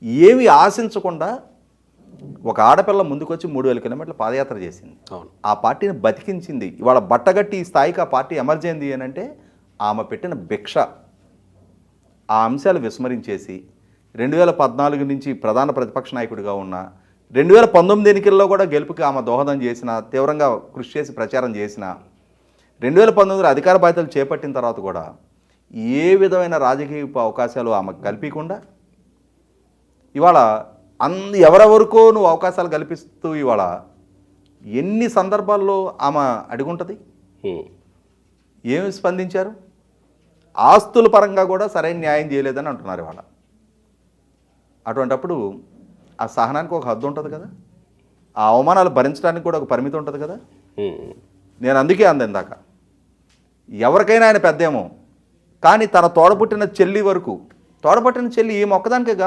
ఏమి ఆశించకుండా ఒక ఆడపిల్ల ముందుకొచ్చి 3000 కిలోమీటర్ల పాదయాత్ర చేసింది. అవును. ఆ పార్టీని బతికించింది. ఇవాళ బట్టగట్టి ఈ స్థాయికి ఆ పార్టీ ఎమర్జైంది అని అంటే ఆమె పెట్టిన భిక్ష. ఆ అంశాలు విస్మరించేసి 2014 నుంచి ప్రధాన ప్రతిపక్ష నాయకుడిగా ఉన్న 2019 ఎన్నికల్లో కూడా గెలుపుకి ఆమె దోహదం చేసిన, తీవ్రంగా కృషి చేసి ప్రచారం చేసిన, 2019లో అధికార బాధ్యతలు చేపట్టిన తర్వాత కూడా ఏ విధమైన రాజకీయ అవకాశాలు ఆమెకు కల్పించకుండా ఇవాళ ఎవరెవరికో నువ్వు అవకాశాలు కల్పిస్తూ ఇవాళ ఎన్ని సందర్భాల్లో ఆమె అడుగుంటుంది. ఏమి స్పందించారు? ఆస్తుల పరంగా కూడా సరైన న్యాయం చేయలేదని అంటున్నారు ఇవాళ. అటువంటప్పుడు ఆ సహనానికి ఒక హద్దు ఉంటుంది కదా, ఆ అవమానాలు భరించడానికి కూడా ఒక పరిమితి ఉంటుంది కదా. నేను అందుకే అంది ఇందాక, ఎవరికైనా ఆయన పెద్దేమో, కానీ తన తోడబుట్టిన చెల్లి వరకు, తోడబుట్టిన చెల్లి ఈ మొక్కదానికే కాదు.